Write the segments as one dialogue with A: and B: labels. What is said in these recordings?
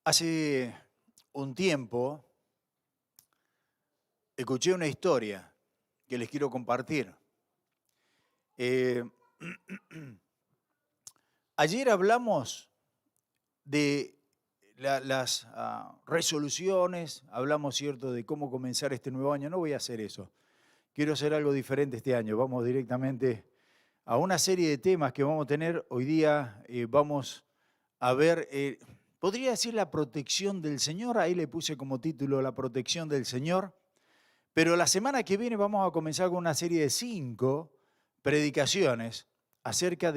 A: Hace un tiempo escuché una historia que les quiero compartir. Eh, Ayer hablamos de las resoluciones, hablamos, ¿cierto?, de cómo comenzar este nuevo año. No voy a hacer eso. Quiero hacer algo diferente este año. Vamos directamente a una serie de temas que vamos a tener. Hoy día vamos a ver, podría decir la protección del Señor. Ahí le puse como título la protección del Señor. Pero la semana que viene vamos a comenzar con una serie de 5 predicaciones acerca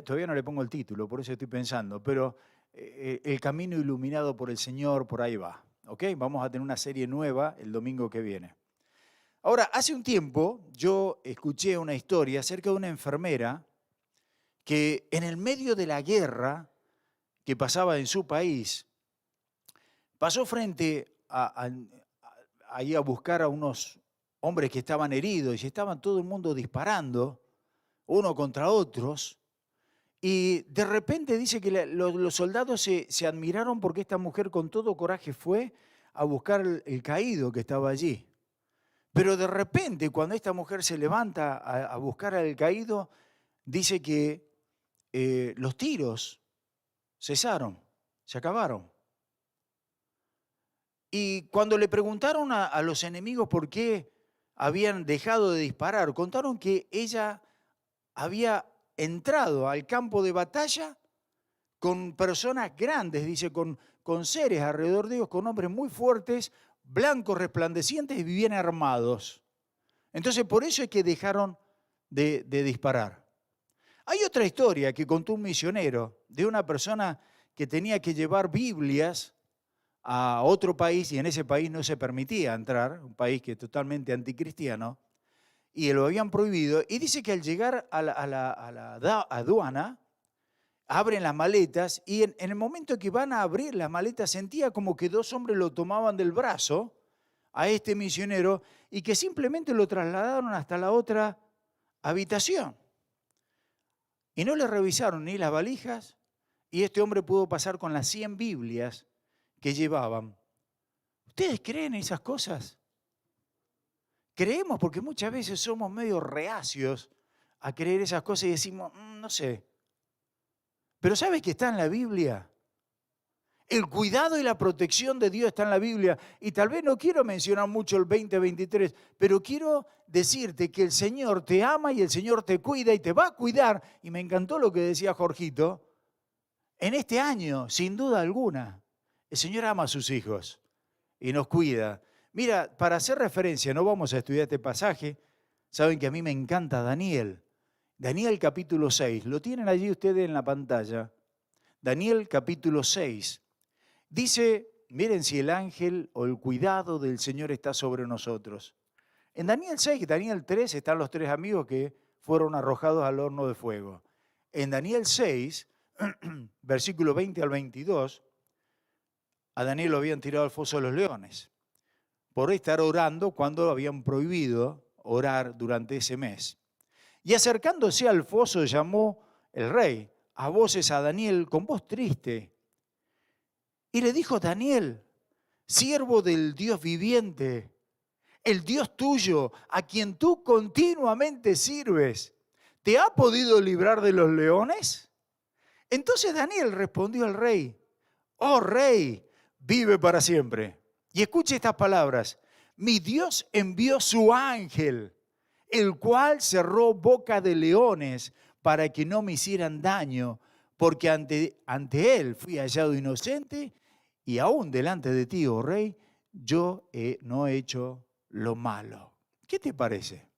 A: todavía no le pongo el título, por eso estoy pensando, pero el camino iluminado por el Señor, por ahí va. ¿Ok? Vamos a tener una serie nueva el domingo que viene. Ahora, hace un tiempo yo escuché una historia acerca de una enfermera que en el medio de la guerra que pasaba en su país, pasó frente ahí a buscar a unos hombres que estaban heridos y estaban todo el mundo disparando, uno contra otros, y de repente dice que los soldados se admiraron porque esta mujer con todo coraje fue a buscar el caído que estaba allí. Pero de repente, cuando esta mujer se levanta a buscar al caído, dice que los tiros cesaron, se acabaron. Y cuando le preguntaron a los enemigos por qué habían dejado de disparar, contaron que ella había entrado al campo de batalla con personas grandes, dice, con seres alrededor de ellos, con hombres muy fuertes, blancos, resplandecientes y bien armados. Entonces, por eso es que dejaron de disparar. Hay otra historia que contó un misionero de una persona que tenía que llevar Biblias a otro país y en ese país no se permitía entrar, un país que es totalmente anticristiano, y lo habían prohibido. Y dice que al llegar a la aduana, abren las maletas y en el momento que van a abrir las maletas sentía como que 2 hombres lo tomaban del brazo a este misionero y que simplemente lo trasladaron hasta la otra habitación. Y no le revisaron ni las valijas y este hombre pudo pasar con las 100 Biblias que llevaban. ¿Ustedes creen esas cosas? Creemos porque muchas veces somos medio reacios a creer esas cosas y decimos, no sé. Pero ¿sabes que está en la Biblia? El cuidado y la protección de Dios está en la Biblia. Y tal vez no quiero mencionar mucho el 2023, pero quiero decirte que el Señor te ama y el Señor te cuida y te va a cuidar. Y me encantó lo que decía Jorgito. En este año, sin duda alguna, el Señor ama a sus hijos y nos cuida. Mira, para hacer referencia, no vamos a estudiar este pasaje. Saben que a mí me encanta Daniel. Daniel capítulo 6. Lo tienen allí ustedes en la pantalla. Daniel capítulo 6. Dice, miren si el ángel o el cuidado del Señor está sobre nosotros. En Daniel 6 y Daniel 3 están los 3 amigos que fueron arrojados al horno de fuego. En Daniel 6, versículo 20 al 22, a Daniel lo habían tirado al foso de los leones por estar orando cuando lo habían prohibido orar durante ese mes. Y acercándose al foso llamó el rey a voces a Daniel con voz triste. Y le dijo: Daniel, siervo del Dios viviente, el Dios tuyo, a quien tú continuamente sirves, ¿te ha podido librar de los leones? Entonces Daniel respondió al rey: oh rey, vive para siempre. Y escuche estas palabras: mi Dios envió su ángel, el cual cerró boca de leones para que no me hicieran daño, porque ante él fui hallado inocente y aún delante de ti, oh rey, yo no he hecho lo malo. ¿Qué te parece?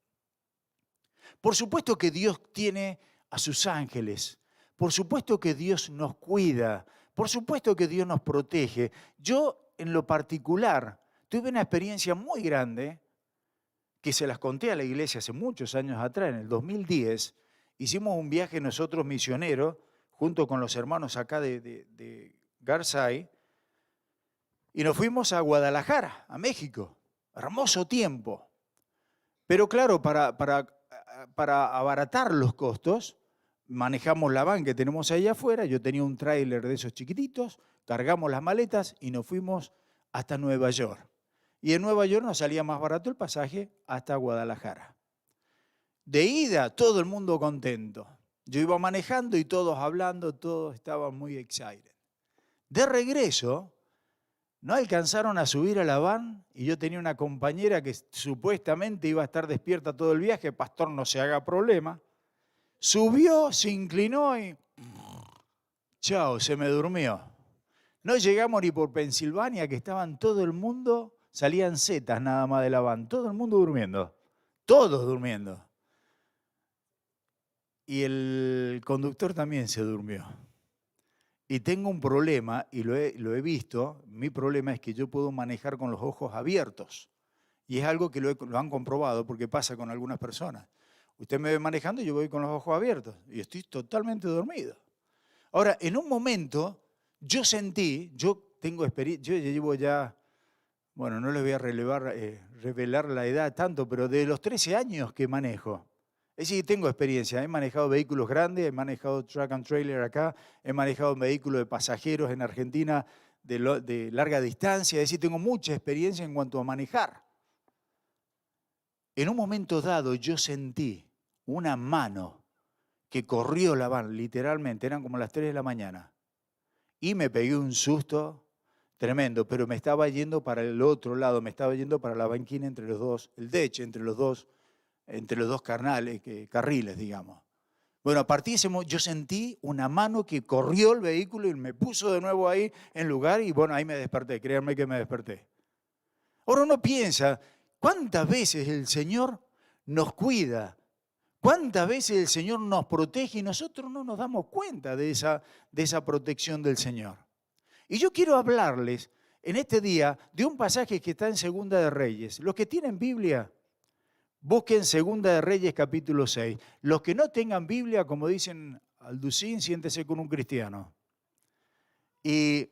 A: Por supuesto que Dios tiene a sus ángeles. Por supuesto que Dios nos cuida. Por supuesto que Dios nos protege. Yo, en lo particular, tuve una experiencia muy grande que se las conté a la iglesia hace muchos años atrás, en el 2010. Hicimos un viaje nosotros misioneros, junto con los hermanos acá de Garzay, y nos fuimos a Guadalajara, a México. Hermoso tiempo. Pero claro, para abaratar los costos, manejamos la van que tenemos ahí afuera, yo tenía un tráiler de esos chiquititos, cargamos las maletas y nos fuimos hasta Nueva York. Y en Nueva York nos salía más barato el pasaje hasta Guadalajara. De ida, todo el mundo contento. Yo iba manejando y todos hablando, todos estaban muy excited. De regreso, no alcanzaron a subir a la van y yo tenía una compañera que supuestamente iba a estar despierta todo el viaje, pastor, no se haga problema. Subió, se inclinó y chao, se me durmió. No llegamos ni por Pensilvania, que estaban todo el mundo, salían zetas nada más de la van, todo el mundo durmiendo, todos durmiendo. Y el conductor también se durmió. Y tengo un problema, y lo he visto, mi problema es que yo puedo manejar con los ojos abiertos. Y es algo que lo han comprobado porque pasa con algunas personas. Usted me ve manejando y yo voy con los ojos abiertos y estoy totalmente dormido. Ahora, en un momento, yo tengo experiencia, yo llevo ya, bueno, no les voy a revelar la edad tanto, pero de los 13 años que manejo. Es decir, tengo experiencia, he manejado vehículos grandes, he manejado truck and trailer acá, he manejado vehículos de pasajeros en Argentina de larga distancia, es decir, tengo mucha experiencia en cuanto a manejar. En un momento dado yo sentí una mano que corrió la van, literalmente, eran como las 3 de la mañana, y me pegué un susto tremendo, pero me estaba yendo para el otro lado, me estaba yendo para la banquina entre los dos, el deche entre los dos carriles, digamos. Bueno, a partir de ese momento yo sentí una mano que corrió el vehículo y me puso de nuevo ahí en lugar y bueno, ahí me desperté, créanme que me desperté. Ahora uno piensa, ¿cuántas veces el Señor nos cuida? ¿Cuántas veces el Señor nos protege y nosotros no nos damos cuenta de esa protección del Señor? Y yo quiero hablarles en este día de un pasaje que está en Segunda de Reyes. Los que tienen Biblia, busquen Segunda de Reyes capítulo 6. Los que no tengan Biblia, como dicen Alducín, siéntese con un cristiano. Y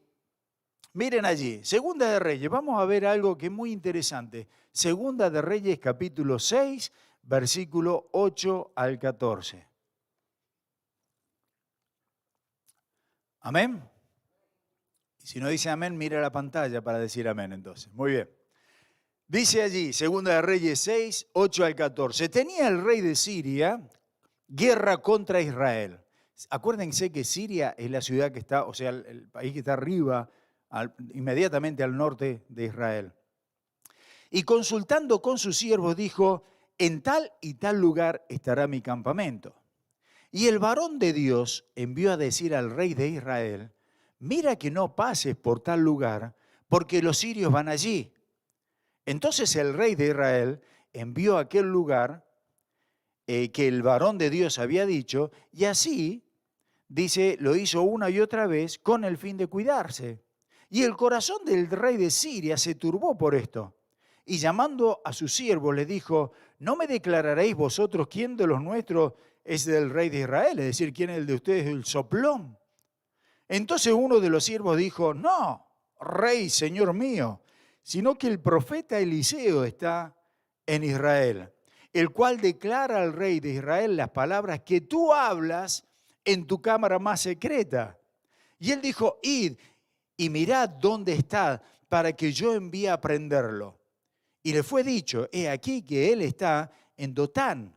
A: miren allí, Segunda de Reyes, vamos a ver algo que es muy interesante. Segunda de Reyes capítulo 6, versículo 8 al 14. ¿Amén? Y si no dice amén, mira la pantalla para decir amén entonces. Muy bien. Dice allí, Segunda de Reyes 6, 8 al 14. Tenía el rey de Siria guerra contra Israel. Acuérdense que Siria es la ciudad que está, o sea, el país que está arriba, inmediatamente al norte de Israel. Y consultando con sus siervos dijo, en tal y tal lugar estará mi campamento. Y el varón de Dios envió a decir al rey de Israel, mira que no pases por tal lugar, porque los sirios van allí. Entonces el rey de Israel envió a aquel lugar que el varón de Dios había dicho, y así, dice, lo hizo una y otra vez con el fin de cuidarse. Y el corazón del rey de Siria se turbó por esto. Y llamando a sus siervos le dijo, ¿no me declararéis vosotros quién de los nuestros es del rey de Israel? Es decir, ¿quién es el de ustedes el soplón? Entonces uno de los siervos dijo, no, rey, señor mío, sino que el profeta Eliseo está en Israel, el cual declara al rey de Israel las palabras que tú hablas en tu cámara más secreta. Y él dijo, id y mirad dónde está, para que yo envíe a prenderlo. Y le fue dicho, he aquí que él está en Dotán.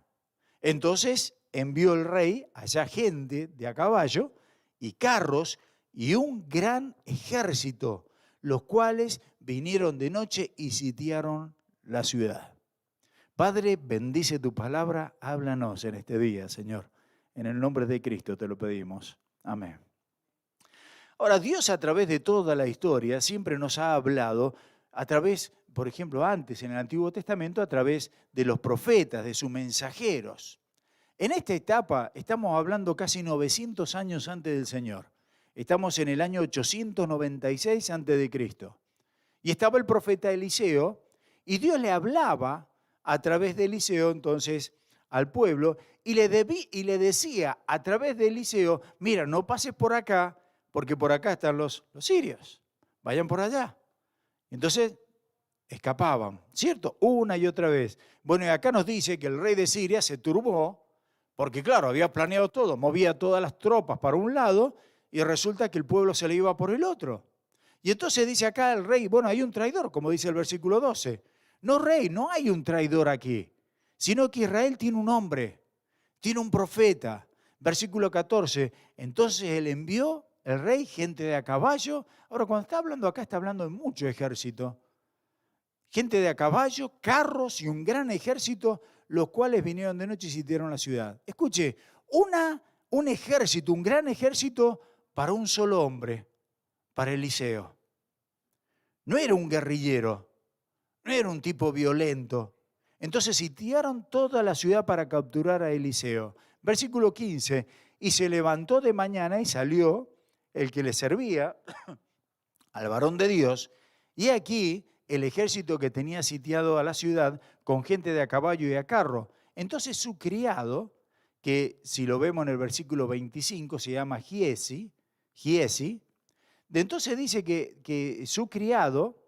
A: Entonces envió el rey allá gente de a caballo y carros y un gran ejército, los cuales vinieron de noche y sitiaron la ciudad. Padre, bendice tu palabra, háblanos en este día, Señor. En el nombre de Cristo te lo pedimos. Amén. Ahora, Dios a través de toda la historia siempre nos ha hablado a través, por ejemplo, antes en el Antiguo Testamento, a través de los profetas, de sus mensajeros. En esta etapa estamos hablando casi 900 años antes del Señor. Estamos en el año 896 antes de Cristo. Y estaba el profeta Eliseo y Dios le hablaba a través de Eliseo entonces al pueblo y le decía a través de Eliseo, mira, no pases por acá porque por acá están los sirios, vayan por allá. Entonces escapaban, ¿cierto? Una y otra vez. Bueno, y acá nos dice que el rey de Siria se turbó Porque claro, había planeado todo, movía todas las tropas para un lado y resulta que el pueblo se le iba por el otro. Y entonces dice acá el rey, bueno, hay un traidor, como dice el versículo 12. No, rey, no hay un traidor aquí, sino que Israel tiene un hombre, tiene un profeta. Versículo 14, entonces él envió, el rey, gente de a caballo. Ahora, cuando está hablando acá, está hablando de mucho ejército. Gente de a caballo, carros y un gran ejército, los cuales vinieron de noche y sitiaron la ciudad. Escuche, un ejército, un gran ejército para un solo hombre, para Eliseo. No era un guerrillero, no era un tipo violento. Entonces sitiaron toda la ciudad para capturar a Eliseo. Versículo 15, y se levantó de mañana y salió el que le servía al varón de Dios, y aquí el ejército que tenía sitiado a la ciudad con gente de a caballo y a carro. Entonces su criado, que si lo vemos en el versículo 25 se llama Giesi, entonces dice que su criado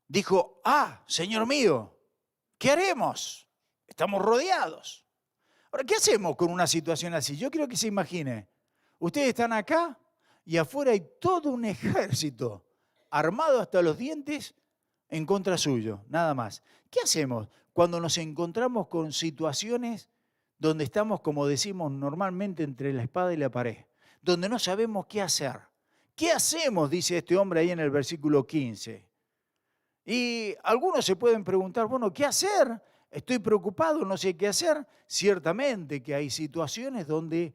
A: dijo, Señor mío, ¿qué haremos? Estamos rodeados. Ahora, ¿qué hacemos con una situación así? Yo quiero que se imagine, ustedes están acá y afuera hay todo un ejército armado hasta los dientes en contra suyo, nada más. ¿Qué hacemos cuando nos encontramos con situaciones donde estamos, como decimos normalmente, entre la espada y la pared? Donde no sabemos qué hacer. ¿Qué hacemos? Dice este hombre ahí en el versículo 15. Y algunos se pueden preguntar, bueno, ¿qué hacer? Estoy preocupado, no sé qué hacer. Ciertamente que hay situaciones donde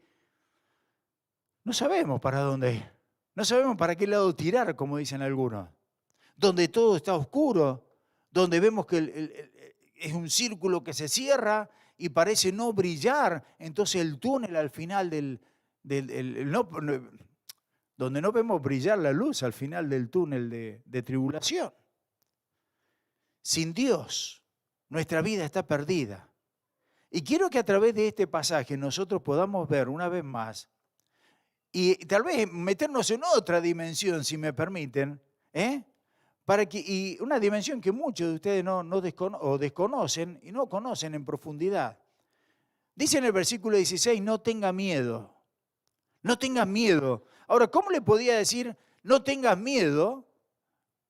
A: no sabemos para dónde ir. No sabemos para qué lado tirar, como dicen algunos. Donde todo está oscuro, donde vemos que es un círculo que se cierra y parece no brillar. Entonces el túnel al final donde no vemos brillar la luz al final del túnel de tribulación. Sin Dios, nuestra vida está perdida. Y quiero que a través de este pasaje nosotros podamos ver una vez más y tal vez meternos en otra dimensión, si me permiten, y una dimensión que muchos de ustedes desconocen y no conocen en profundidad. Dice en el versículo 16, no tenga miedo, no tengas miedo. Ahora, ¿cómo le podía decir no tengas miedo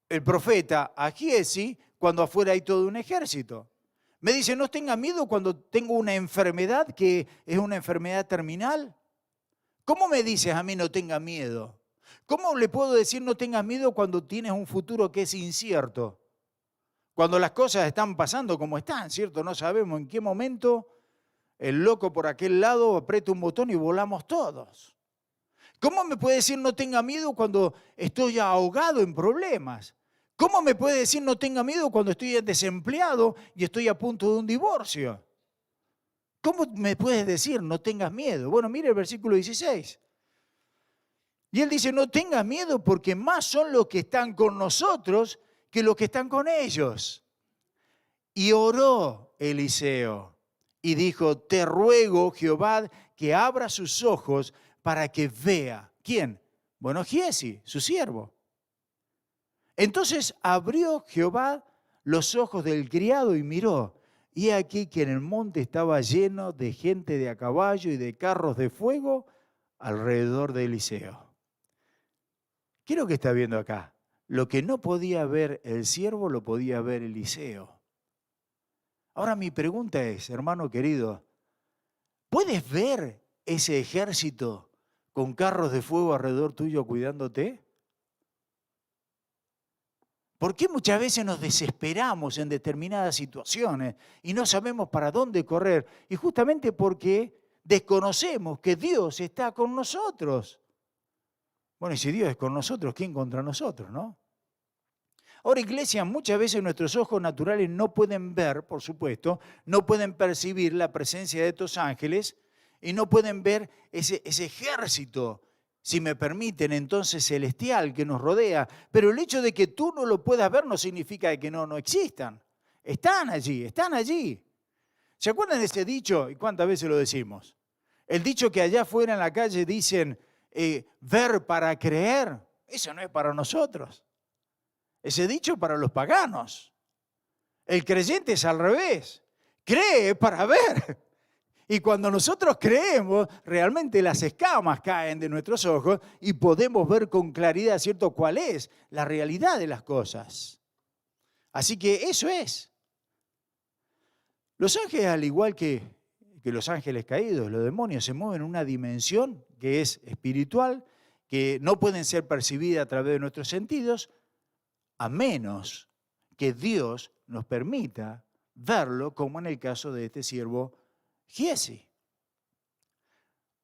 A: el profeta a Giesi cuando afuera hay todo un ejército? Me dice, no tengas miedo cuando tengo una enfermedad que es una enfermedad terminal. ¿Cómo me dices a mí no tengas miedo? ¿Cómo le puedo decir no tengas miedo cuando tienes un futuro que es incierto? Cuando las cosas están pasando como están, ¿cierto? No sabemos en qué momento el loco por aquel lado aprieta un botón y volamos todos. ¿Cómo me puede decir no tenga miedo cuando estoy ahogado en problemas? ¿Cómo me puede decir no tenga miedo cuando estoy desempleado y estoy a punto de un divorcio? ¿Cómo me puedes decir no tengas miedo? Bueno, mire el versículo 16. Y él dice, no tengas miedo porque más son los que están con nosotros que los que están con ellos. Y oró Eliseo y dijo, te ruego, Jehová, que abra sus ojos para que vea. ¿Quién? Bueno, Giesi, su siervo. Entonces abrió Jehová los ojos del criado y miró. Y aquí que en el monte estaba lleno de gente de a caballo y de carros de fuego alrededor de Eliseo. ¿Qué es lo que está viendo acá? Lo que no podía ver el siervo lo podía ver Eliseo. Ahora mi pregunta es, hermano querido, ¿puedes ver ese ejército con carros de fuego alrededor tuyo cuidándote? ¿Por qué muchas veces nos desesperamos en determinadas situaciones y no sabemos para dónde correr? Y justamente porque desconocemos que Dios está con nosotros. Bueno, y si Dios es con nosotros, ¿quién contra nosotros, no? Ahora, iglesia, muchas veces nuestros ojos naturales no pueden ver, por supuesto, no pueden percibir la presencia de estos ángeles y no pueden ver ese ejército, si me permiten, entonces celestial que nos rodea. Pero el hecho de que tú no lo puedas ver no significa que no existan. Están allí, están allí. ¿Se acuerdan de ese dicho? ¿Y cuántas veces lo decimos? El dicho que allá afuera en la calle dicen, ver para creer. Eso no es para nosotros. Ese dicho para los paganos. El creyente es al revés. Cree para ver. Y cuando nosotros creemos, realmente las escamas caen de nuestros ojos y podemos ver con claridad, ¿cierto?, cuál es la realidad de las cosas. Así que eso es. Los ángeles, al igual que los ángeles caídos, los demonios, se mueven en una dimensión que es espiritual, que no pueden ser percibidas a través de nuestros sentidos, a menos que Dios nos permita verlo, como en el caso de este siervo Giesi.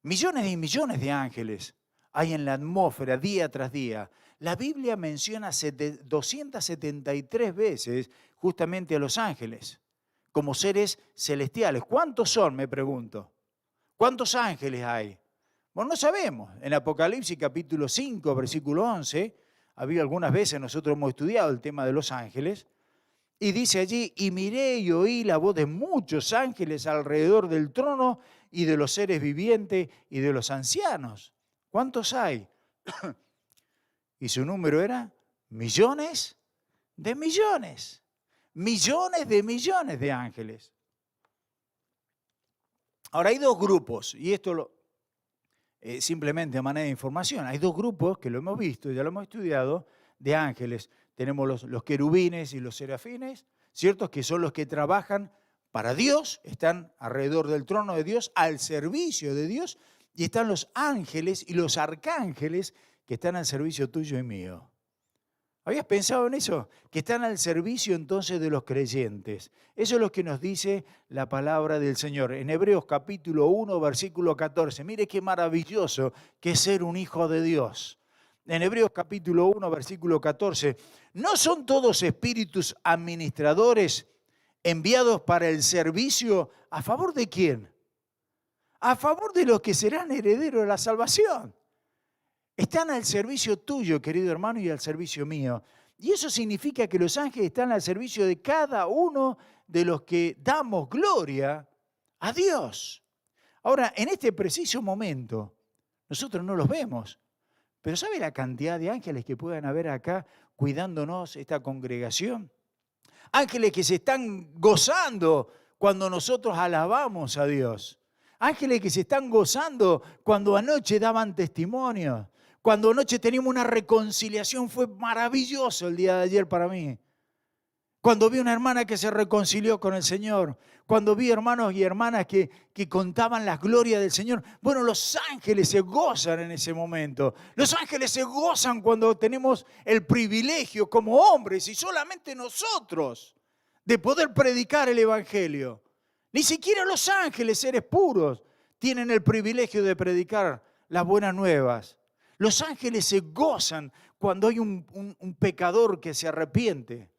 A: Millones y millones de ángeles hay en la atmósfera día tras día. La Biblia menciona 273 veces justamente a los ángeles como seres celestiales. ¿Cuántos son, me pregunto? ¿Cuántos ángeles hay? Bueno, no sabemos. En Apocalipsis capítulo 5, versículo 11, había algunas veces nosotros hemos estudiado el tema de los ángeles, y dice allí, y miré y oí la voz de muchos ángeles alrededor del trono y de los seres vivientes y de los ancianos. ¿Cuántos hay? Y su número era millones de millones. Millones de ángeles. Ahora hay dos grupos, y esto simplemente a manera de información. Hay dos grupos que lo hemos visto, ya lo hemos estudiado, de ángeles. Tenemos los querubines y los serafines, ¿cierto? Que son los que trabajan para Dios, están alrededor del trono de Dios, al servicio de Dios, y están los ángeles y los arcángeles que están al servicio tuyo y mío. ¿Habías pensado en eso? Que están al servicio entonces de los creyentes. Eso es lo que nos dice la palabra del Señor. En Hebreos capítulo 1, versículo 14. Mire qué maravilloso que es ser un hijo de Dios. En Hebreos capítulo 1, versículo 14. ¿No son todos espíritus administradores enviados para el servicio a favor de quién? A favor de los que serán herederos de la salvación. Están al servicio tuyo, querido hermano, y al servicio mío. Y eso significa que los ángeles están al servicio de cada uno de los que damos gloria a Dios. Ahora, en este preciso momento, nosotros no los vemos, pero ¿sabe la cantidad de ángeles que puedan haber acá cuidándonos esta congregación? Ángeles que se están gozando cuando nosotros alabamos a Dios. Ángeles que se están gozando cuando anoche daban testimonio. Cuando anoche teníamos una reconciliación, fue maravilloso el día de ayer para mí. Cuando vi una hermana que se reconcilió con el Señor. Cuando vi hermanos y hermanas que contaban las glorias del Señor. Bueno, los ángeles se gozan en ese momento. Los ángeles se gozan cuando tenemos el privilegio como hombres y solamente nosotros de poder predicar el Evangelio. Ni siquiera los ángeles, seres puros, tienen el privilegio de predicar las buenas nuevas. Los ángeles se gozan cuando hay un pecador que se arrepiente.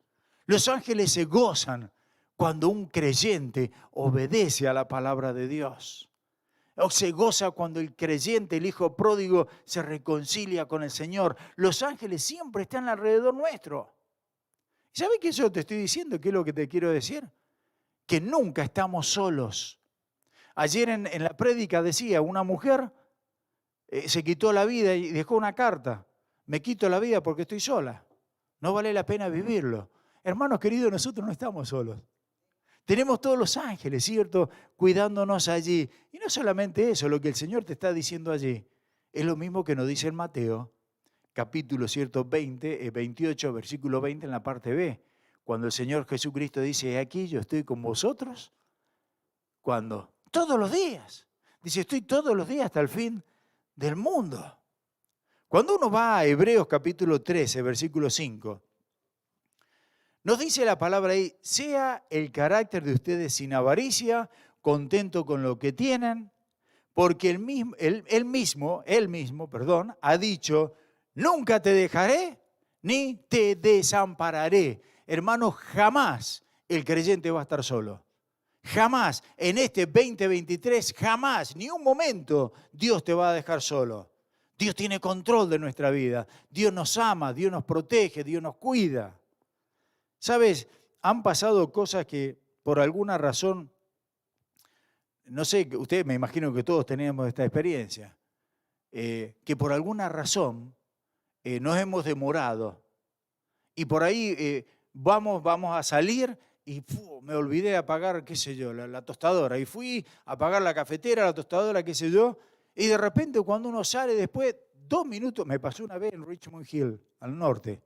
A: Los ángeles se gozan cuando un creyente obedece a la palabra de Dios. O se goza cuando el creyente, el hijo pródigo, se reconcilia con el Señor. Los ángeles siempre están alrededor nuestro. ¿Sabes qué eso te estoy diciendo? ¿Qué es lo que te quiero decir? Que nunca estamos solos. Ayer en la prédica decía, una mujer se quitó la vida y dejó una carta. Me quito la vida porque estoy sola. No vale la pena vivirlo. Hermanos queridos, nosotros no estamos solos. Tenemos todos los ángeles, ¿cierto?, cuidándonos allí. Y no solamente eso, lo que el Señor te está diciendo allí, es lo mismo que nos dice en Mateo, capítulo, ¿cierto?, 28, versículo 20 en la parte B. Cuando el Señor Jesucristo dice, aquí yo estoy con vosotros. ¿Cuándo? Todos los días. Dice, estoy todos los días hasta el fin del mundo. Cuando uno va a Hebreos capítulo 13, versículo 5, nos dice la palabra ahí, sea el carácter de ustedes sin avaricia, contento con lo que tienen, porque él mismo, ha dicho, nunca te dejaré ni te desampararé. Hermano, jamás el creyente va a estar solo. Jamás, en este 2023, jamás, ni un momento, Dios te va a dejar solo. Dios tiene control de nuestra vida. Dios nos ama, Dios nos protege, Dios nos cuida. ¿Sabes? Han pasado cosas que por alguna razón, no sé, ustedes me imagino que todos tenemos esta experiencia, que por alguna razón nos hemos demorado. Y por ahí vamos a salir y me olvidé de apagar, qué sé yo, la tostadora. Y fui a apagar la cafetera, la tostadora, qué sé yo. Y de repente cuando uno sale después, 2 minutos, me pasó una vez en Richmond Hill, al norte,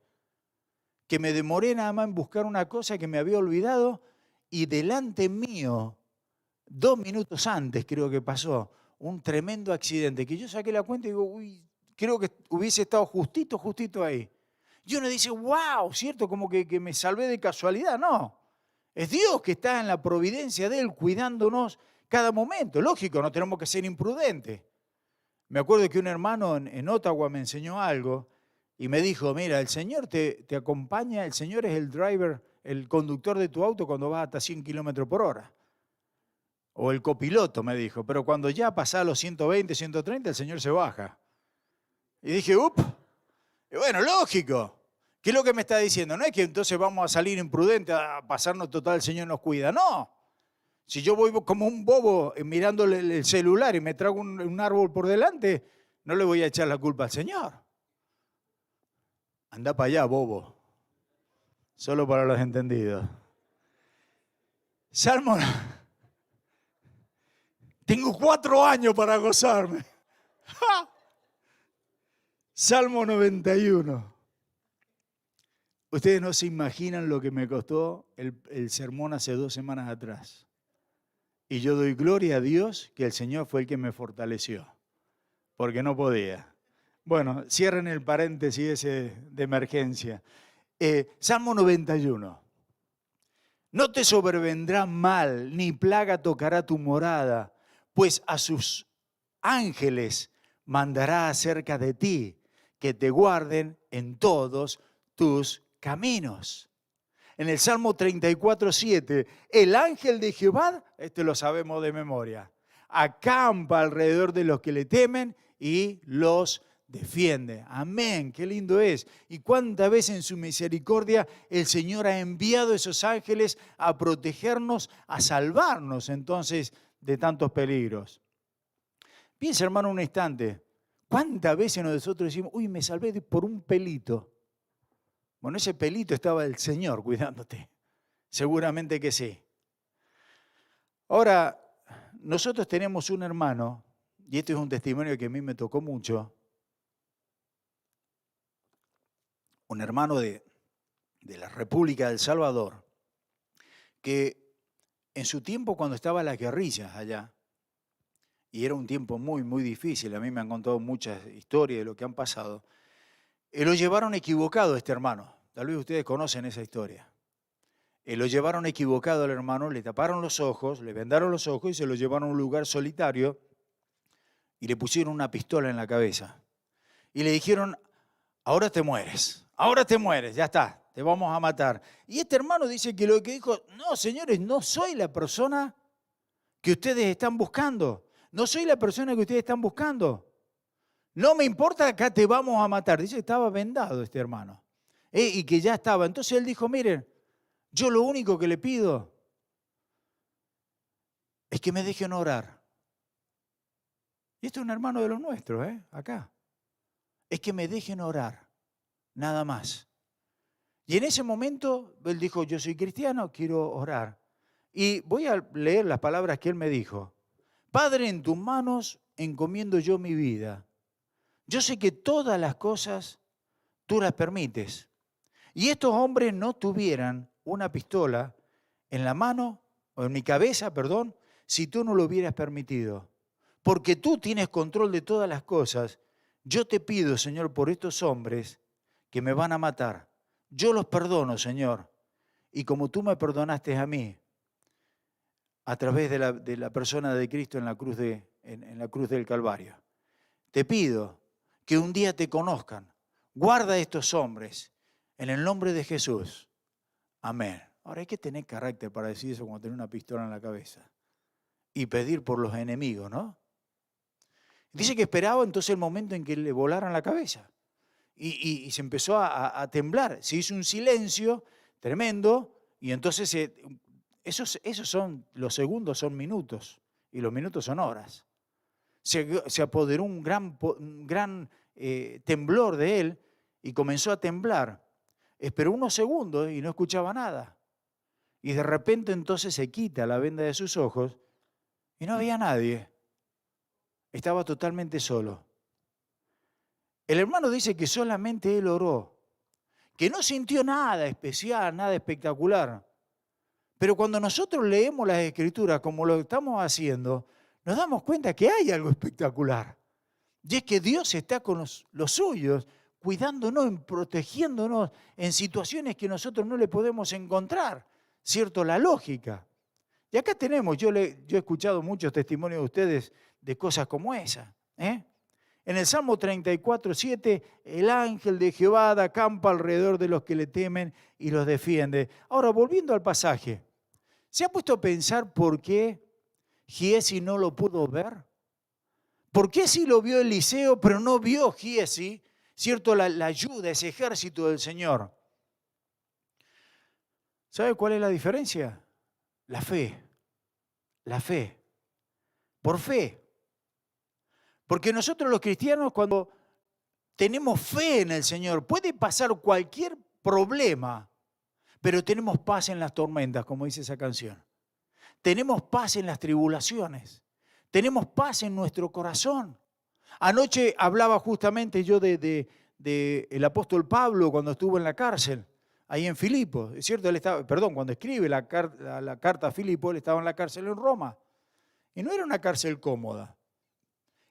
A: que me demoré nada más en buscar una cosa que me había olvidado y delante mío, 2 minutos antes creo que pasó, un tremendo accidente, que yo saqué la cuenta y digo, uy, creo que hubiese estado justito ahí. Y uno dice, wow, ¿cierto? Como que me salvé de casualidad. No, es Dios que está en la providencia de Él cuidándonos cada momento. Lógico, no tenemos que ser imprudentes. Me acuerdo que un hermano en Ottawa me enseñó algo y me dijo, mira, el Señor te acompaña, el Señor es el driver, el conductor de tu auto cuando vas hasta 100 kilómetros por hora. O el copiloto, me dijo, pero cuando ya pasás los 120, 130, el Señor se baja. Y dije, y bueno, lógico. ¿Qué es lo que me está diciendo? No es que entonces vamos a salir imprudentes, a pasarnos total, el Señor nos cuida. No. Si yo voy como un bobo mirándole el celular y me trago un árbol por delante, no le voy a echar la culpa al Señor. Anda para allá, bobo. Solo para los entendidos. Salmo. Tengo 4 años para gozarme. Salmo 91. Ustedes no se imaginan lo que me costó el sermón hace 2 semanas atrás. Y yo doy gloria a Dios que el Señor fue el que me fortaleció, porque no podía. Bueno, cierren el paréntesis ese de emergencia. Salmo 91. No te sobrevendrá mal, ni plaga tocará tu morada, pues a sus ángeles mandará acerca de ti, que te guarden en todos tus caminos. En el Salmo 34:7, el ángel de Jehová, este lo sabemos de memoria, acampa alrededor de los que le temen y los defiende. Amén, qué lindo es. Y cuántas veces en su misericordia el Señor ha enviado esos ángeles a protegernos, a salvarnos entonces de tantos peligros. Piensa, hermano, un instante, ¿cuántas veces nosotros decimos, uy, me salvé por un pelito? Bueno, ese pelito estaba el Señor cuidándote. Seguramente que sí. Ahora, nosotros tenemos un hermano, y este es un testimonio que a mí me tocó mucho, un hermano de la República del Salvador, que en su tiempo cuando estaban las guerrillas allá, y era un tiempo muy, muy difícil, a mí me han contado muchas historias de lo que han pasado, lo llevaron equivocado a este hermano. Tal vez ustedes conocen esa historia. Lo llevaron equivocado al hermano, le taparon los ojos, le vendaron los ojos y se lo llevaron a un lugar solitario y le pusieron una pistola en la cabeza. Y le dijeron, ahora te mueres, ya está, te vamos a matar. Y este hermano dice que lo que dijo, no, señores, no soy la persona que ustedes están buscando. No soy la persona que ustedes están buscando. No me importa, acá te vamos a matar. Dice que estaba vendado este hermano. Y que ya estaba. Entonces él dijo, miren, yo lo único que le pido es que me dejen orar. Y este es un hermano de los nuestros, acá. Es que me dejen orar, nada más. Y en ese momento él dijo, yo soy cristiano, quiero orar. Y voy a leer las palabras que él me dijo. Padre, en tus manos encomiendo yo mi vida. Yo sé que todas las cosas tú las permites. Y estos hombres no tuvieran una pistola en la mano, o en mi cabeza, perdón, si tú no lo hubieras permitido. Porque tú tienes control de todas las cosas. Yo te pido, Señor, por estos hombres que me van a matar. Yo los perdono, Señor. Y como tú me perdonaste a mí, a través de la persona de Cristo en la cruz del Calvario. Te pido que un día te conozcan. Guarda a estos hombres en el nombre de Jesús. Amén. Ahora hay que tener carácter para decir eso cuando tiene una pistola en la cabeza. Y pedir por los enemigos, ¿no? Dice que esperaba entonces el momento en que le volaran la cabeza. Y se empezó a temblar. Se hizo un silencio tremendo y entonces los segundos son minutos y los minutos son horas. Se apoderó un gran temblor de él y comenzó a temblar. Esperó unos segundos y no escuchaba nada. Y de repente entonces se quita la venda de sus ojos y no había nadie. Estaba totalmente solo. El hermano dice que solamente él oró, que no sintió nada especial, nada espectacular. Pero cuando nosotros leemos las Escrituras como lo estamos haciendo, nos damos cuenta que hay algo espectacular. Y es que Dios está con los suyos, cuidándonos, protegiéndonos en situaciones que nosotros no le podemos encontrar, ¿cierto? La lógica. Y acá tenemos, yo he escuchado muchos testimonios de ustedes de cosas como esa. En el Salmo 34:7, el ángel de Jehová da campo alrededor de los que le temen y los defiende. Ahora, volviendo al pasaje, ¿se ha puesto a pensar por qué Giezi no lo pudo ver? ¿Por qué sí lo vio Eliseo, pero no vio Giezi, cierto, la ayuda, ese ejército del Señor? ¿Sabe cuál es la diferencia? La fe. La fe. Por fe. Porque nosotros los cristianos, cuando tenemos fe en el Señor, puede pasar cualquier problema, pero tenemos paz en las tormentas, como dice esa canción. Tenemos paz en las tribulaciones. Tenemos paz en nuestro corazón. Anoche hablaba justamente yo de el apóstol Pablo cuando estuvo en la cárcel, ahí en Filipos. Es cierto, él estaba, cuando escribe la carta a Filipo, él estaba en la cárcel en Roma. Y no era una cárcel cómoda.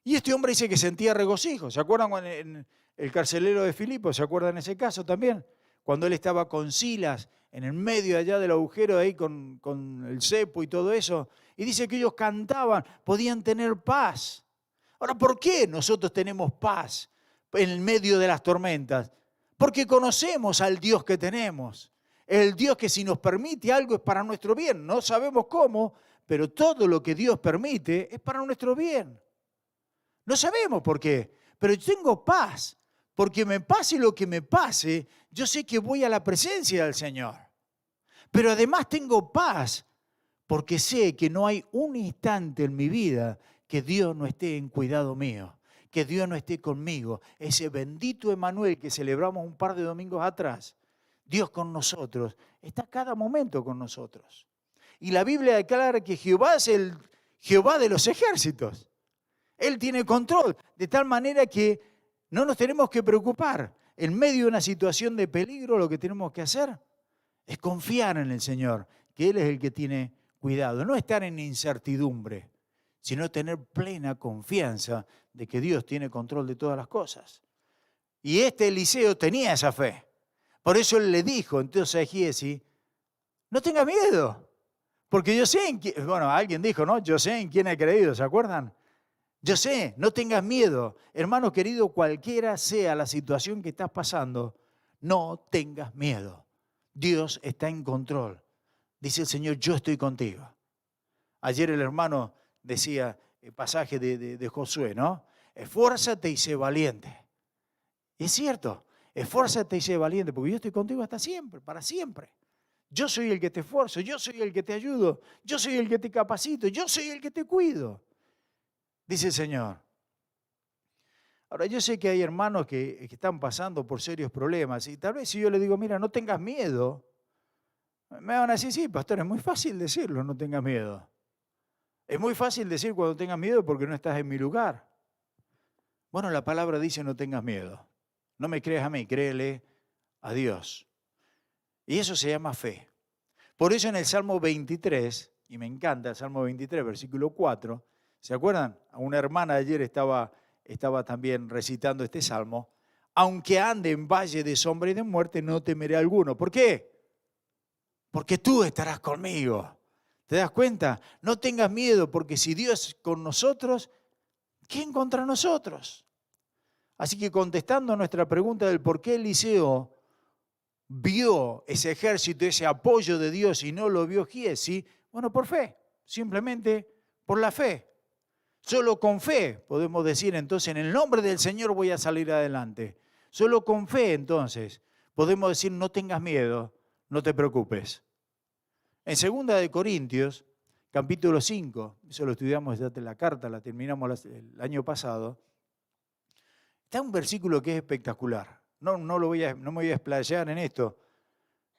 A: Y este hombre dice que sentía regocijo. ¿Se acuerdan en el carcelero de Filipo? ¿Se acuerdan ese caso también? Cuando él estaba con Silas en el medio allá del agujero ahí con el cepo y todo eso. Y dice que ellos cantaban, podían tener paz. Ahora, ¿por qué nosotros tenemos paz en el medio de las tormentas? Porque conocemos al Dios que tenemos. El Dios que si nos permite algo es para nuestro bien. No sabemos cómo, pero todo lo que Dios permite es para nuestro bien. No sabemos por qué, pero yo tengo paz. Porque me pase lo que me pase, yo sé que voy a la presencia del Señor. Pero además tengo paz porque sé que no hay un instante en mi vida que Dios no esté en cuidado mío, que Dios no esté conmigo. Ese bendito Emmanuel que celebramos un par de domingos atrás, Dios con nosotros, está cada momento con nosotros. Y la Biblia declara que Jehová es el Jehová de los ejércitos. Él tiene control, de tal manera que no nos tenemos que preocupar. En medio de una situación de peligro, lo que tenemos que hacer es confiar en el Señor, que Él es el que tiene cuidado. No estar en incertidumbre, sino tener plena confianza de que Dios tiene control de todas las cosas. Y este Eliseo tenía esa fe. Por eso él le dijo entonces a Giezi, no tengas miedo, porque yo sé en quién, alguien dijo, ¿no? Yo sé en quién he creído, ¿se acuerdan? Yo sé, no tengas miedo. Hermano querido, cualquiera sea la situación que estás pasando, no tengas miedo. Dios está en control. Dice el Señor, yo estoy contigo. Ayer el hermano decía el pasaje de Josué, ¿no? Esfuérzate y sé valiente. Y es cierto, esfuérzate y sé valiente, porque yo estoy contigo hasta siempre, para siempre. Yo soy el que te esfuerzo, yo soy el que te ayudo, yo soy el que te capacito, yo soy el que te cuido. Dice el Señor. Ahora, yo sé que hay hermanos que están pasando por serios problemas y tal vez si yo le digo, mira, no tengas miedo, me van a decir, sí, pastor, es muy fácil decirlo, no tengas miedo. Es muy fácil decir cuando tengas miedo porque no estás en mi lugar. Bueno, la palabra dice no tengas miedo. No me creas a mí, créele a Dios. Y eso se llama fe. Por eso en el Salmo 23, y me encanta el Salmo 23, versículo 4, ¿se acuerdan? Una hermana ayer estaba también recitando este salmo. Aunque ande en valle de sombra y de muerte, no temeré alguno. ¿Por qué? Porque tú estarás conmigo. ¿Te das cuenta? No tengas miedo, porque si Dios es con nosotros, ¿quién contra nosotros? Así que contestando a nuestra pregunta del por qué Eliseo vio ese ejército, ese apoyo de Dios y no lo vio Giezi, bueno, por fe, simplemente por la fe. Solo con fe podemos decir entonces, en el nombre del Señor voy a salir adelante. Solo con fe entonces podemos decir, no tengas miedo, no te preocupes. En 2 Corintios, capítulo 5, eso lo estudiamos desde la carta, la terminamos el año pasado, está un versículo que es espectacular. No me voy a explayar en esto,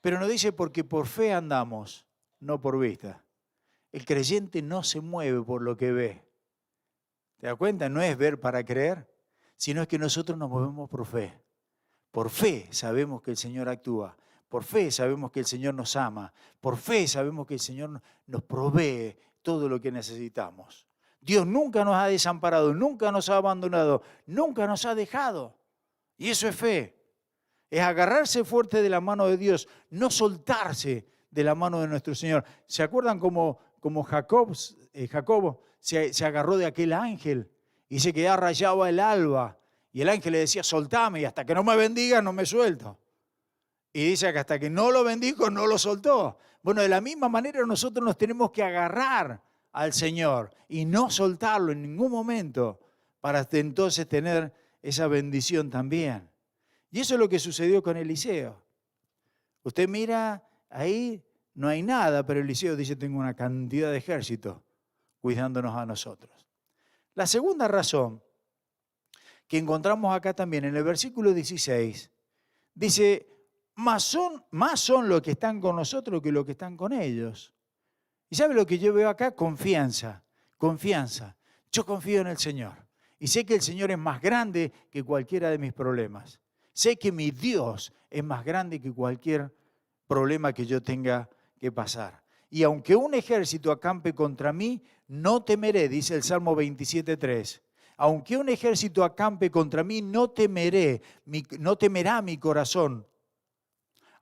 A: pero nos dice, porque por fe andamos, no por vista. El creyente no se mueve por lo que ve. ¿Te das cuenta? No es ver para creer, sino es que nosotros nos movemos por fe. Por fe sabemos que el Señor actúa. Por fe sabemos que el Señor nos ama. Por fe sabemos que el Señor nos provee todo lo que necesitamos. Dios nunca nos ha desamparado, nunca nos ha abandonado, nunca nos ha dejado. Y eso es fe. Es agarrarse fuerte de la mano de Dios, no soltarse de la mano de nuestro Señor. ¿Se acuerdan cómo Jacobo se agarró de aquel ángel y se quedaba rayado el alba? Y el ángel le decía, soltame, y hasta que no me bendiga no me suelto. Y dice que hasta que no lo bendijo no lo soltó. Bueno, de la misma manera nosotros nos tenemos que agarrar al Señor y no soltarlo en ningún momento para entonces tener esa bendición también. Y eso es lo que sucedió con Eliseo. Usted mira, ahí no hay nada, pero Eliseo dice, tengo una cantidad de ejército cuidándonos a nosotros. La segunda razón que encontramos acá también en el versículo 16, dice, más son los que están con nosotros que los que están con ellos. ¿Y sabe lo que yo veo acá? Confianza. Yo confío en el Señor y sé que el Señor es más grande que cualquiera de mis problemas. Sé que mi Dios es más grande que cualquier problema que yo tenga que pasar. Y aunque un ejército acampe contra mí, no temeré, dice el Salmo 27:3. Aunque un ejército acampe contra mí, no temerá mi corazón.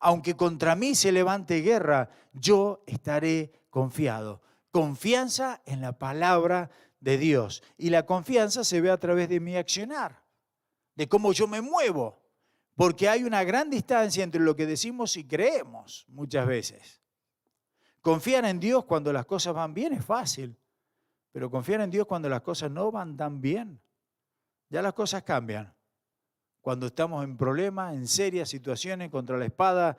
A: Aunque contra mí se levante guerra, yo estaré confiado. Confianza en la palabra de Dios. Y la confianza se ve a través de mi accionar, de cómo yo me muevo. Porque hay una gran distancia entre lo que decimos y creemos muchas veces. Confiar en Dios cuando las cosas van bien es fácil, pero confiar en Dios cuando las cosas no van tan bien, ya las cosas cambian. Cuando estamos en problemas, en serias situaciones contra la espada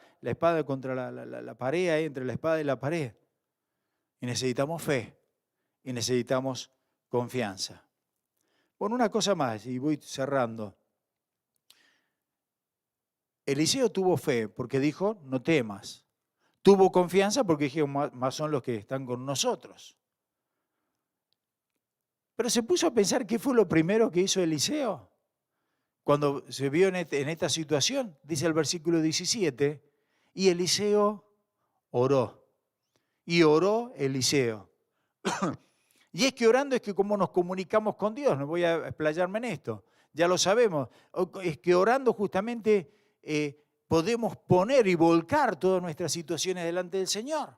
A: contra la pared, entre la espada y la pared. Y necesitamos fe y necesitamos confianza. Bueno, una cosa más y voy cerrando. Eliseo tuvo fe porque dijo, no temas. Tuvo confianza porque dijo, más son los que están con nosotros. Pero se puso a pensar qué fue lo primero que hizo Eliseo. Cuando se vio en esta situación, dice el versículo 17, y Eliseo oró. Y oró Eliseo. Y es que orando es que como nos comunicamos con Dios, no voy a explayarme en esto, ya lo sabemos. Es que orando justamente podemos poner y volcar todas nuestras situaciones delante del Señor.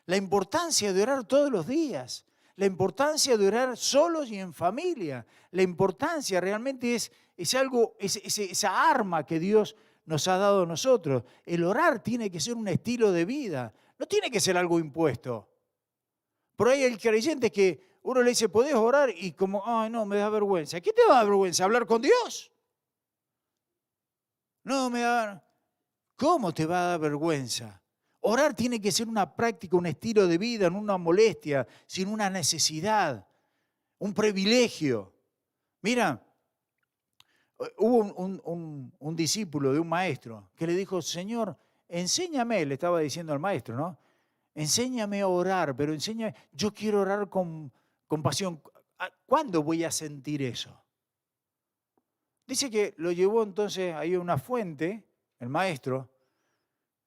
A: La importancia de orar todos los días, la importancia de orar solos y en familia, la importancia realmente es esa arma que Dios nos ha dado a nosotros. El orar tiene que ser un estilo de vida, no tiene que ser algo impuesto. Por ahí el creyente que uno le dice, ¿podés orar? Y como, ay no, me da vergüenza. ¿Qué te da vergüenza? ¿Hablar con Dios? No, me da... ¿Cómo te va a dar vergüenza? Orar tiene que ser una práctica, un estilo de vida, no una molestia, sino una necesidad, un privilegio. Mira, hubo un discípulo de un maestro que le dijo, Señor, enséñame, le estaba diciendo al maestro, ¿no? Enséñame a orar, pero enséñame, yo quiero orar con pasión. ¿Cuándo voy a sentir eso? Dice que lo llevó entonces ahí a una fuente, el maestro,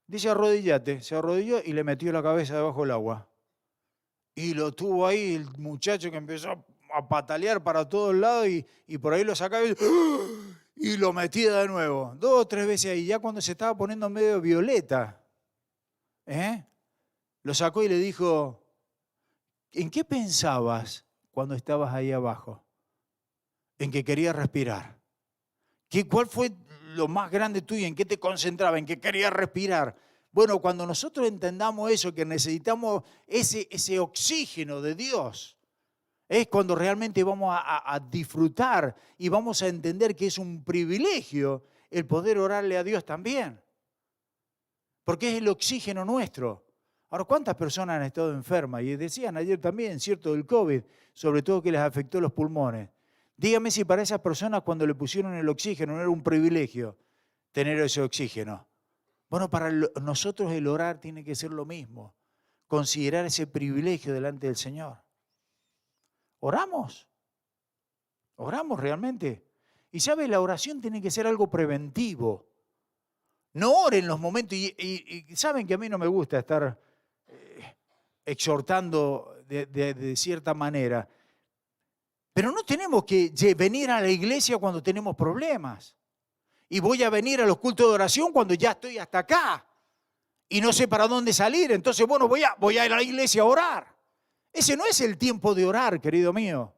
A: dice arrodillate, se arrodilló y le metió la cabeza debajo del agua. Y lo tuvo ahí el muchacho que empezó a patalear para todos lados y por ahí lo sacaba y lo metía de nuevo. 2 o 3 veces ahí, ya cuando se estaba poniendo medio violeta, lo sacó y le dijo, ¿en qué pensabas cuando estabas ahí abajo? En que querías respirar. ¿Cuál fue lo más grande tuyo? ¿En qué te concentrabas? ¿En qué querías respirar? Bueno, cuando nosotros entendamos eso, que necesitamos ese oxígeno de Dios, es cuando realmente vamos a disfrutar y vamos a entender que es un privilegio el poder orarle a Dios también. Porque es el oxígeno nuestro. Ahora, ¿cuántas personas han estado enfermas? Y decían ayer también, cierto, del COVID, sobre todo que les afectó los pulmones. Dígame si para esas personas cuando le pusieron el oxígeno no era un privilegio tener ese oxígeno. Bueno, para nosotros el orar tiene que ser lo mismo. considerar ese privilegio delante del Señor. ¿Oramos? ¿Oramos realmente? Y sabe, la oración tiene que ser algo preventivo. No ore en los momentos, y saben que a mí no me gusta estar exhortando de cierta manera, pero no tenemos que venir a la iglesia cuando tenemos problemas. Y voy a venir a los cultos de oración cuando ya estoy hasta acá y no sé para dónde salir. Entonces, bueno, voy a ir a la iglesia a orar. Ese no es el tiempo de orar, querido mío.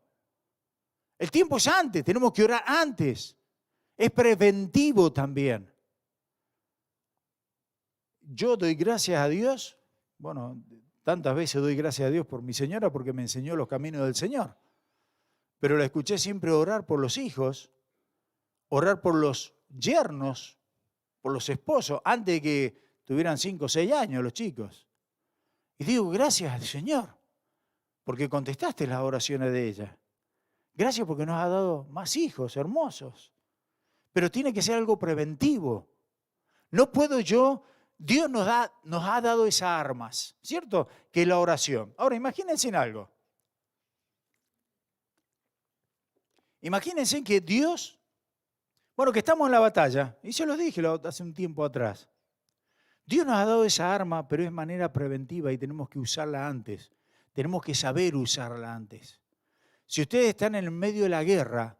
A: El tiempo es antes, tenemos que orar antes. Es preventivo también. Yo doy gracias a Dios, bueno, tantas veces doy gracias a Dios por mi señora porque me enseñó los caminos del Señor. Pero la escuché siempre orar por los hijos, orar por los yernos, por los esposos, antes de que tuvieran 5 o 6 años los chicos. Y digo, gracias al Señor, porque contestaste las oraciones de ella. Gracias porque nos ha dado más hijos hermosos. Pero tiene que ser algo preventivo. No puedo yo, Dios nos ha dado esas armas, ¿cierto? Que es la oración. Ahora, imagínense en algo. Imagínense que Dios, bueno, que estamos en la batalla, y se los dije hace un tiempo atrás. Dios nos ha dado esa arma, pero es manera preventiva y tenemos que usarla antes. Tenemos que saber usarla antes. Si ustedes están en el medio de la guerra,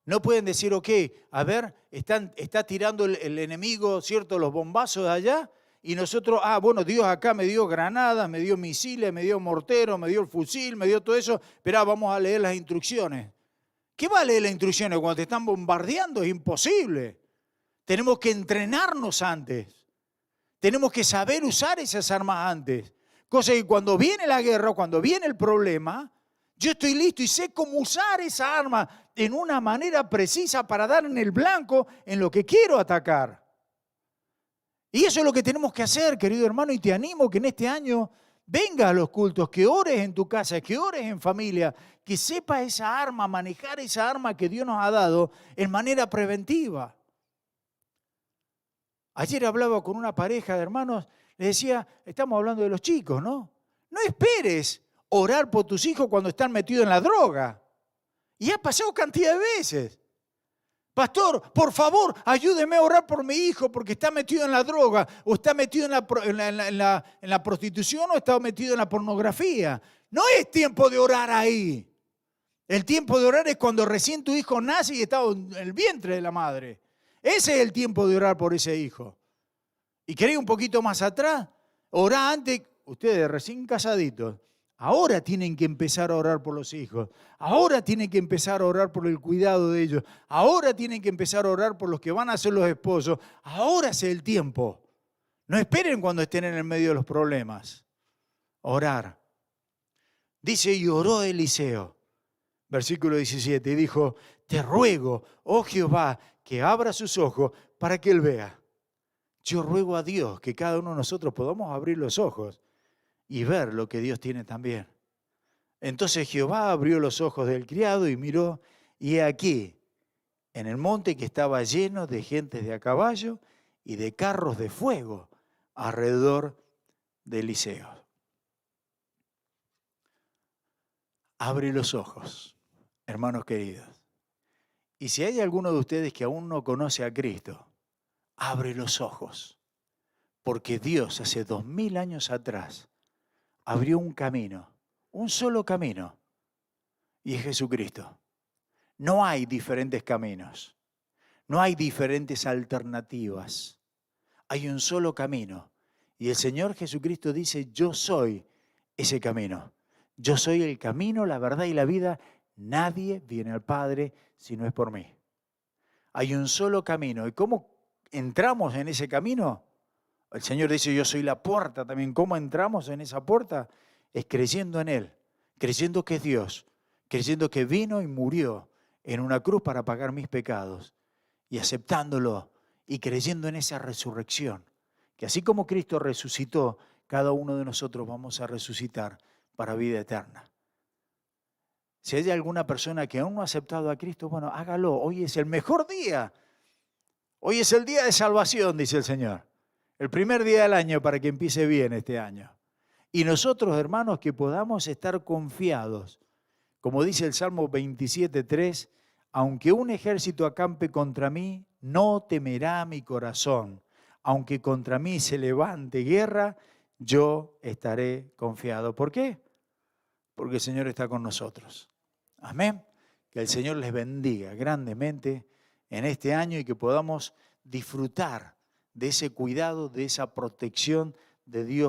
A: no pueden decir, ok, a ver, está tirando el enemigo, ¿cierto?, los bombazos de allá, y nosotros, bueno, Dios acá me dio granadas, me dio misiles, me dio morteros, me dio el fusil, me dio todo eso, pero vamos a leer las instrucciones. ¿Qué va a leer las instrucciones cuando te están bombardeando? Es imposible. Tenemos que entrenarnos antes. Tenemos que saber usar esas armas antes. Cosa que cuando viene la guerra, cuando viene el problema, yo estoy listo y sé cómo usar esa arma en una manera precisa para dar en el blanco en lo que quiero atacar. Y eso es lo que tenemos que hacer, querido hermano, y te animo que en este año vengas a los cultos, que ores en tu casa, que ores en familia, que sepas esa arma, manejar esa arma que Dios nos ha dado en manera preventiva. Ayer hablaba con una pareja de hermanos, les decía, estamos hablando de los chicos, ¿no? No esperes orar por tus hijos cuando están metidos en la droga. Y ha pasado cantidad de veces. Pastor, por favor, ayúdeme a orar por mi hijo porque está metido en la droga, o está metido en la prostitución, o está metido en la pornografía. No es tiempo de orar ahí. El tiempo de orar es cuando recién tu hijo nace y está en el vientre de la madre. Ese es el tiempo de orar por ese hijo. Y queréis un poquito más atrás, orá antes, ustedes recién casaditos, ahora tienen que empezar a orar por los hijos, ahora tienen que empezar a orar por el cuidado de ellos, ahora tienen que empezar a orar por los que van a ser los esposos, ahora es el tiempo. No esperen cuando estén en el medio de los problemas. Orar. Dice, y oró Eliseo, versículo 17, y dijo, te ruego, oh Jehová, que abra sus ojos para que él vea. Yo ruego a Dios que cada uno de nosotros podamos abrir los ojos y ver lo que Dios tiene también. Entonces Jehová abrió los ojos del criado y miró, y he aquí, en el monte que estaba lleno de gentes de a caballo y de carros de fuego alrededor de Eliseo. Abre los ojos, hermanos queridos. Y si hay alguno de ustedes que aún no conoce a Cristo, abre los ojos, porque Dios hace 2000 años atrás abrió un camino, un solo camino, y es Jesucristo. No hay diferentes caminos, no hay diferentes alternativas, hay un solo camino. Y el Señor Jesucristo dice, yo soy ese camino. Yo soy el camino, la verdad y la vida. Nadie viene al Padre si no es por mí. Hay un solo camino. ¿Y cómo entramos en ese camino? El Señor dice, yo soy la puerta también. ¿Cómo entramos en esa puerta? Es creyendo en Él, creyendo que es Dios, creyendo que vino y murió en una cruz para pagar mis pecados y aceptándolo y creyendo en esa resurrección. Que así como Cristo resucitó, cada uno de nosotros vamos a resucitar para vida eterna. Si hay alguna persona que aún no ha aceptado a Cristo, bueno, hágalo. Hoy es el mejor día. Hoy es el día de salvación, dice el Señor. El primer día del año para que empiece bien este año. Y nosotros, hermanos, que podamos estar confiados, como dice el Salmo 27:3, aunque un ejército acampe contra mí, no temerá mi corazón. Aunque contra mí se levante guerra, yo estaré confiado. ¿Por qué? Porque el Señor está con nosotros. Amén. Que el Señor les bendiga grandemente en este año y que podamos disfrutar de ese cuidado, de esa protección de Dios.